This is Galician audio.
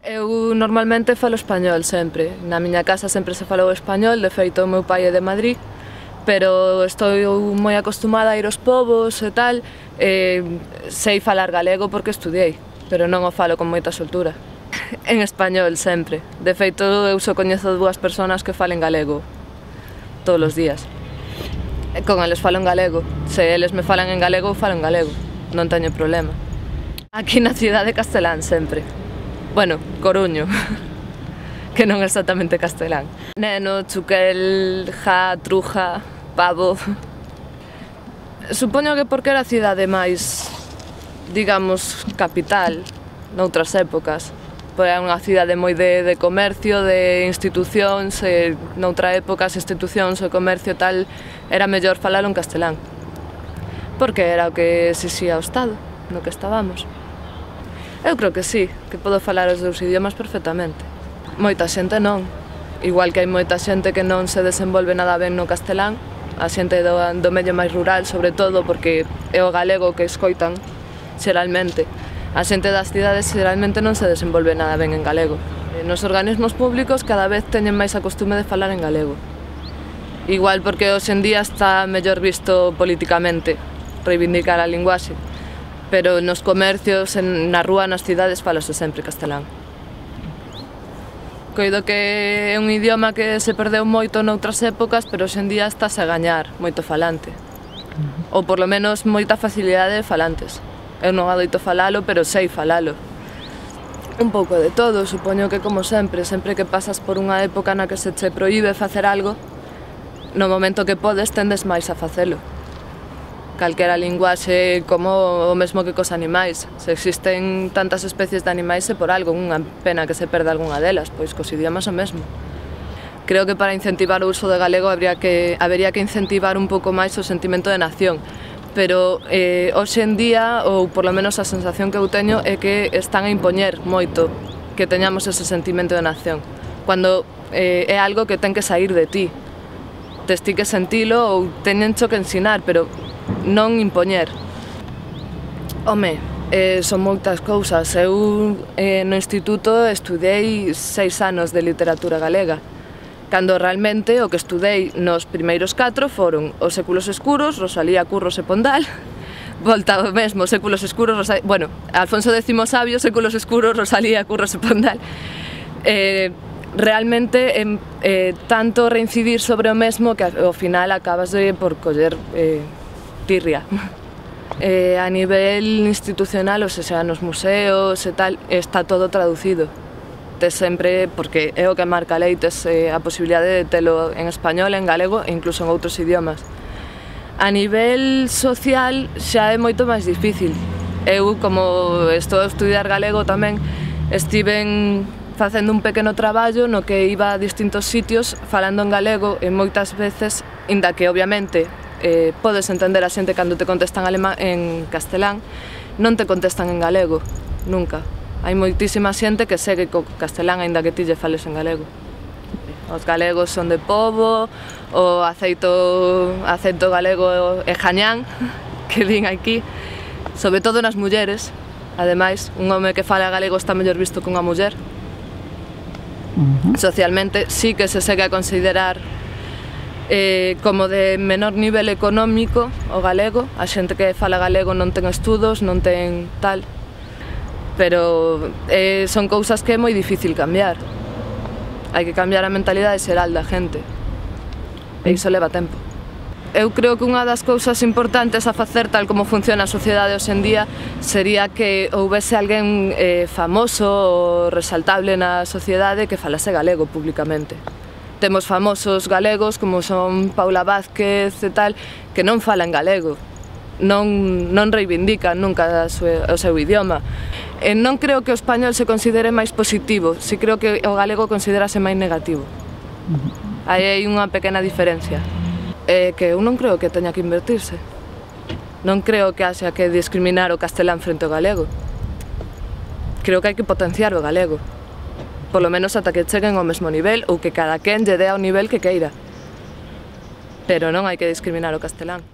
Eu normalmente falo español sempre. Na miña casa sempre se falou español, de feito o meu pai é de Madrid, pero estou moi acostumada a ir aos povos e tal, sei falar galego porque estudiei, pero non o falo con moita soltura. En español sempre. De feito, eu só coñezo dúas persoas que falen galego todos os días. Con eles falo en galego. Se eles me falan en galego, eu falo en galego. Non teño problema. Aquí na cidade castelán sempre. Bueno, Coruño, que non é exactamente castelán. Neno, chuquel, ja, truja, pavo... Supoño que porque era a cidade máis, digamos, capital, noutras épocas. Era unha cidade moi de comercio, de institucións, e noutra época as institucións, o comercio tal, era mellor falalo en castelán. Porque era o que exixía o Estado, no que estábamos. Eu creo que sí, que podo falar os dous idiomas perfectamente. Moita xente non. Igual que hai moita xente que non se desenvolve nada ben no castelán, a xente do medio máis rural, sobre todo, porque é o galego que escoitan, xeralmente. A xente das cidades xeralmente non se desenvolve nada ben en galego. Nos organismos públicos cada vez teñen máis a costume de falar en galego. Igual porque hoxe en día está mellor visto políticamente reivindicar a linguaxe. Pero nos comercios, na rúa, nas cidades, falase sempre castelán. Coido que é un idioma que se perdeu moito noutras épocas, pero hoxe en día estase a gañar moito falante. Ou por lo menos moita facilidade de falantes. Eu non adoito falalo, pero sei falalo. Un pouco de todo, supoño que como sempre que pasas por unha época na que se che proíbe facer algo, no momento que podes tendes máis a facelo. Calquera linguaxe, como o mesmo que cos animais. Se existen tantas especies de animais é por algo, unha pena que se perda algunha delas, pois cos idiomas o mesmo. Creo que para incentivar o uso de galego habería que incentivar un pouco máis o sentimento de nación, pero hoxe en día, ou por lo menos a sensación que eu teño, é que están a impoñer moito que teñamos ese sentimento de nación, cando é algo que ten que saír de ti. Tes ti que sentilo ou teñencho que ensinar, pero non impoñer. Home, son moitas cousas. Eu no instituto estudei 6 anos de literatura galega, cando realmente o que estudei nos primeiros 4 foron Os séculos escuros, Rosalía, Curros e Pondal, volta ao mesmo, Séculos escuros, bueno, Alfonso X Sabio, Séculos escuros, Rosalía, Curros e Pondal. Realmente tanto reincidir sobre o mesmo que ao final acabas por coller tirria. A nivel institucional, ou seja, nos museos e tal, está todo traducido. Tes sempre, porque é o que marca a lei, tes a posibilidade de telo en español, en galego e incluso en outros idiomas. A nivel social xa é moito máis difícil. Eu, como estou a estudiar galego tamén, estiven facendo un pequeno traballo no que iba a distintos sitios falando en galego e moitas veces, inda que obviamente podes entender a xente cando te contestan en castelán, non te contestan en galego, nunca. Hai moitísima xente que segue co castelán aínda que ti lle fales en galego. Os galegos son de pobo, o acento galego é jañán, que din aquí, sobre todo nas mulleres. Ademais, un home que fala galego está mellor visto que unha muller. Socialmente sí que se segue a considerar como de menor nivel económico o galego. A xente que fala galego non ten estudos, non ten tal, pero son cousas que é moi difícil cambiar. Hai que cambiar a mentalidade xeral da xente e iso leva tempo. Eu creo que unha das cousas importantes a facer, tal como funciona a sociedade hoxe en día, sería que houvese alguén famoso ou resaltable na sociedade que falase galego públicamente. Temos famosos galegos como son Paula Vázquez e tal, que non falan galego, non reivindican nunca o seu idioma. Non creo que o español se considere máis positivo, si creo que o galego considerase máis negativo. Aí hai unha pequena diferencia. Que eu non creo que teña que invertirse. Non creo que haxa que discriminar o castelán frente ao galego. Creo que hai que potenciar o galego, polo menos ata que cheguen ao mesmo nivel ou que cada quen lle dé ao nivel que queira. Pero non hai que discriminar o castelán.